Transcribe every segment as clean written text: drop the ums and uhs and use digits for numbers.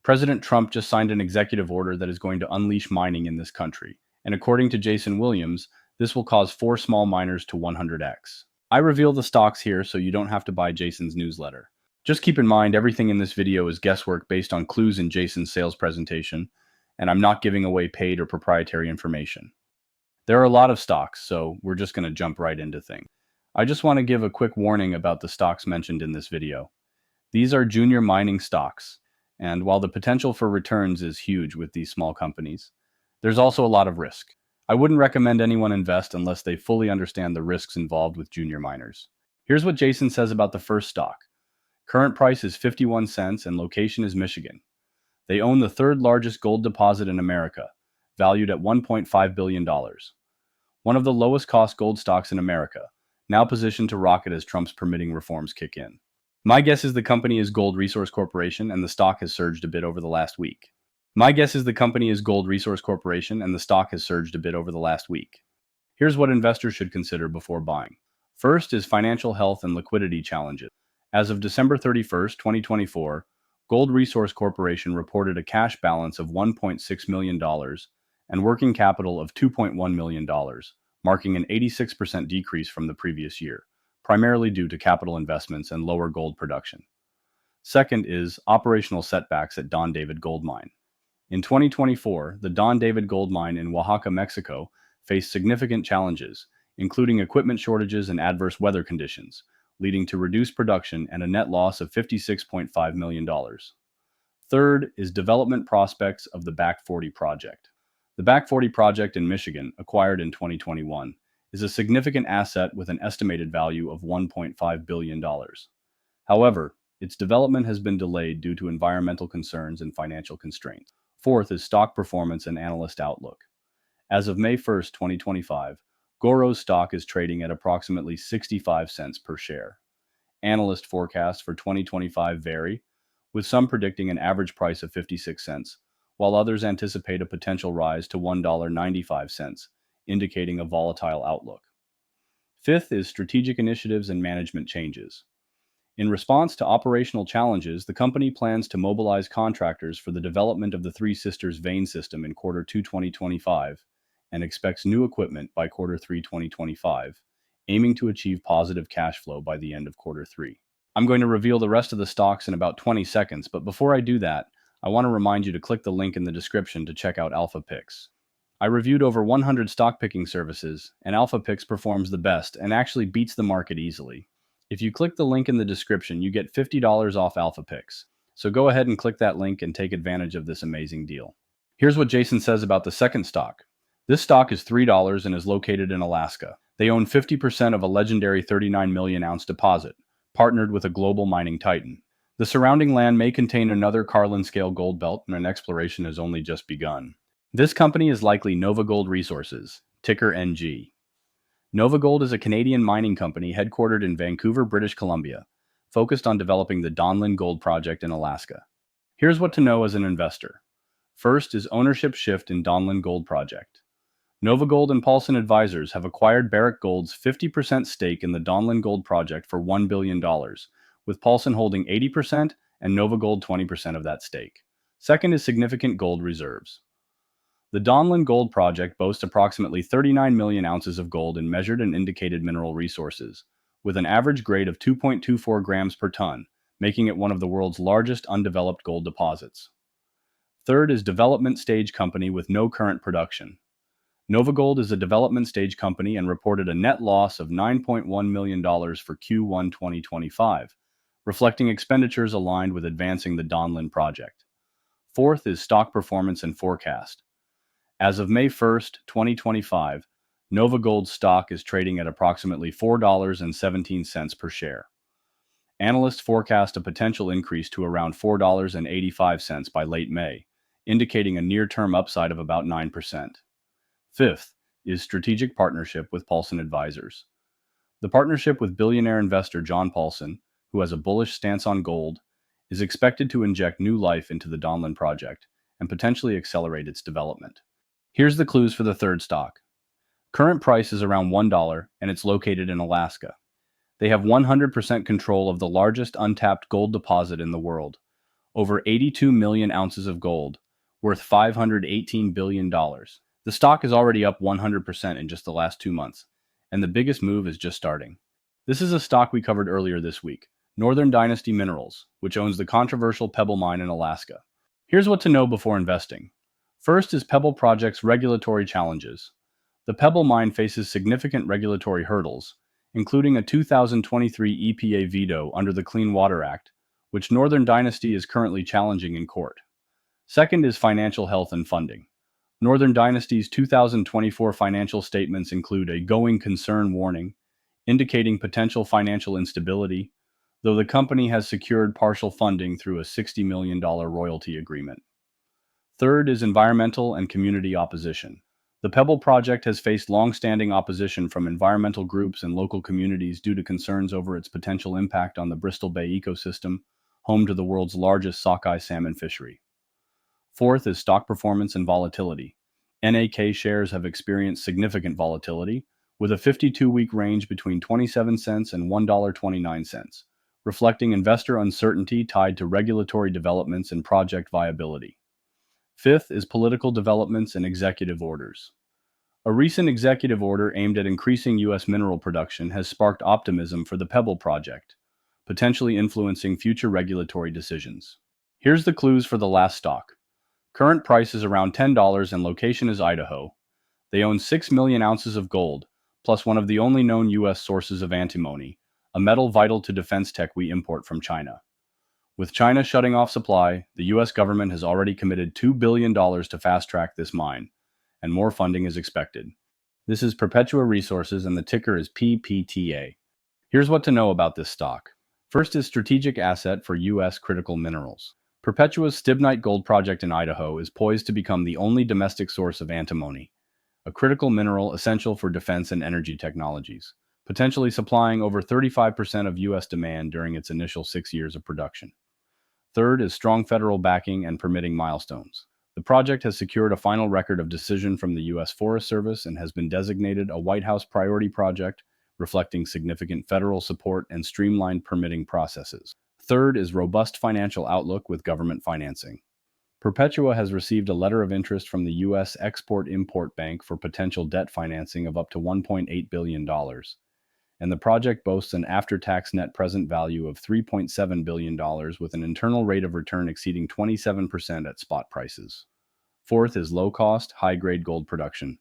President Trump just signed an executive order that is going to unleash mining in this country. And according to Jason Williams, this will cause 4 small miners to 100x. I reveal the stocks here so you don't have to buy Jason's newsletter. Just keep in mind everything in this video is guesswork based on clues in Jason's sales presentation, and I'm not giving away paid or proprietary information. There are a lot of stocks, so we're just going to jump right into things. I just want to give a quick warning about the stocks mentioned in this video. These are junior mining stocks, and while the potential for returns is huge with these small companies, there's also a lot of risk. I wouldn't recommend anyone invest unless they fully understand the risks involved with junior miners. Here's what Jason says about the first stock. Current price is 51 cents and location is Michigan. They own the third largest gold deposit in America, valued at $1.5 billion. One of the lowest cost gold stocks in America, now positioned to rocket as Trump's permitting reforms kick in. My guess is the company is Gold Resource Corporation and the stock has surged a bit over the last week. Here's what investors should consider before buying. First is financial health and liquidity challenges. As of December 31st, 2024, Gold Resource Corporation reported a cash balance of $1.6 million and working capital of $2.1 million, marking an 86% decrease from the previous year, primarily due to capital investments and lower gold production. Second is operational setbacks at Don David Gold Mine. In 2024, the Don David Gold Mine in Oaxaca, Mexico, faced significant challenges, including equipment shortages and adverse weather conditions, leading to reduced production and a net loss of $56.5 million. Third is development prospects of the Back 40 project. The Back 40 project in Michigan, acquired in 2021, is a significant asset with an estimated value of $1.5 billion. However, its development has been delayed due to environmental concerns and financial constraints. Fourth is stock performance and analyst outlook. As of May 1st, 2025, Goro's stock is trading at approximately 65 cents per share. Analyst forecasts for 2025 vary, with some predicting an average price of 56 cents, while others anticipate a potential rise to $1.95, indicating a volatile outlook. Fifth is strategic initiatives and management changes. In response to operational challenges, the company plans to mobilize contractors for the development of the Three Sisters vein system in Q2 2025 and expects new equipment by Q3 2025, aiming to achieve positive cash flow by the end of Q3. I'm going to reveal the rest of the stocks in about 20 seconds, but before I do that, I want to remind you to click the link in the description to check out AlphaPix. I reviewed over 100 stock picking services, and AlphaPix performs the best and actually beats the market easily. If you click the link in the description, you get $50 off AlphaPix. So go ahead and click that link and take advantage of this amazing deal. Here's what Jason says about the second stock. This stock is $3 and is located in Alaska. They own 50% of a legendary 39 million ounce deposit, partnered with a global mining titan. The surrounding land may contain another Carlin-scale gold belt, and exploration has only just begun. This company is likely NovaGold Resources, ticker NG. NovaGold is a Canadian mining company headquartered in Vancouver, British Columbia, focused on developing the Donlin Gold Project in Alaska. Here's what to know as an investor. First is ownership shift in Donlin Gold Project. NovaGold and Paulson Advisors have acquired Barrick Gold's 50% stake in the Donlin Gold Project for $1 billion, with Paulson holding 80% and NovaGold 20% of that stake. Second is significant gold reserves. The Donlin Gold Project boasts approximately 39 million ounces of gold in measured and indicated mineral resources, with an average grade of 2.24 grams per ton, making it one of the world's largest undeveloped gold deposits. Third is development stage company with no current production. NovaGold is a development stage company and reported a net loss of $9.1 million for Q1 2025, reflecting expenditures aligned with advancing the Donlin project. Fourth is stock performance and forecast. As of May 1st, 2025, NovaGold stock is trading at approximately $4.17 per share. Analysts forecast a potential increase to around $4.85 by late May, indicating a near-term upside of about 9%. Fifth is strategic partnership with Paulson Advisors. The partnership with billionaire investor John Paulson, who has a bullish stance on gold, is expected to inject new life into the Donlin project and potentially accelerate its development. Here's the clues for the third stock. Current price is around $1 and it's located in Alaska. They have 100% control of the largest untapped gold deposit in the world, over 82 million ounces of gold, worth $518 billion. The stock is already up 100% in just the last 2 months, and the biggest move is just starting. This is a stock we covered earlier this week, Northern Dynasty Minerals, which owns the controversial Pebble Mine in Alaska. Here's what to know before investing. First is Pebble Project's regulatory challenges. The Pebble Mine faces significant regulatory hurdles, including a 2023 EPA veto under the Clean Water Act, which Northern Dynasty is currently challenging in court. Second is financial health and funding. Northern Dynasty's 2024 financial statements include a going concern warning, indicating potential financial instability, though the company has secured partial funding through a $60 million royalty agreement. Third is environmental and community opposition. The Pebble Project has faced long-standing opposition from environmental groups and local communities due to concerns over its potential impact on the Bristol Bay ecosystem, home to the world's largest sockeye salmon fishery. Fourth is stock performance and volatility. NAK shares have experienced significant volatility, with a 52-week range between 27 cents and $1.29, reflecting investor uncertainty tied to regulatory developments and project viability. Fifth is political developments and executive orders. A recent executive order aimed at increasing U.S. mineral production has sparked optimism for the Pebble Project, potentially influencing future regulatory decisions. Here's the clues for the last stock. Current price is around $10 and location is Idaho. They own 6 million ounces of gold, plus one of the only known U.S. sources of antimony, a metal vital to defense tech we import from China. With China shutting off supply, the U.S. government has already committed $2 billion to fast-track this mine, and more funding is expected. This is Perpetua Resources and the ticker is PPTA. Here's what to know about this stock. First is strategic asset for U.S. critical minerals. Perpetua's Stibnite Gold Project in Idaho is poised to become the only domestic source of antimony, a critical mineral essential for defense and energy technologies, potentially supplying over 35% of U.S. demand during its initial 6 years of production. Third is strong federal backing and permitting milestones. The project has secured a final record of decision from the U.S. Forest Service and has been designated a White House priority project, reflecting significant federal support and streamlined permitting processes. Third is robust financial outlook with government financing. Perpetua has received a letter of interest from the U.S. Export-Import Bank for potential debt financing of up to $1.8 billion, and the project boasts an after-tax net present value of $3.7 billion with an internal rate of return exceeding 27% at spot prices. Fourth is low-cost, high-grade gold production.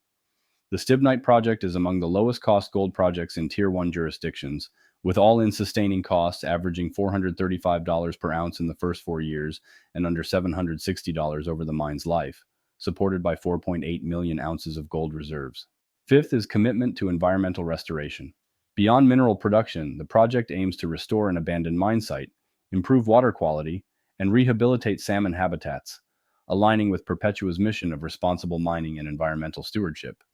The Stibnite project is among the lowest-cost gold projects in Tier 1 jurisdictions, with all-in sustaining costs averaging $435 per ounce in the first 4 years and under $760 over the mine's life, supported by 4.8 million ounces of gold reserves. Fifth is commitment to environmental restoration. Beyond mineral production, the project aims to restore an abandoned mine site, improve water quality, and rehabilitate salmon habitats, aligning with Perpetua's mission of responsible mining and environmental stewardship.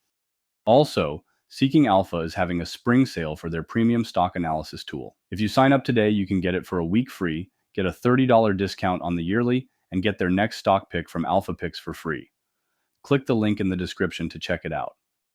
Also, Seeking Alpha is having a spring sale for their premium stock analysis tool. If you sign up today, you can get it for a week free, get a $30 discount on the yearly, and get their next stock pick from Alpha Picks for free. Click the link in the description to check it out.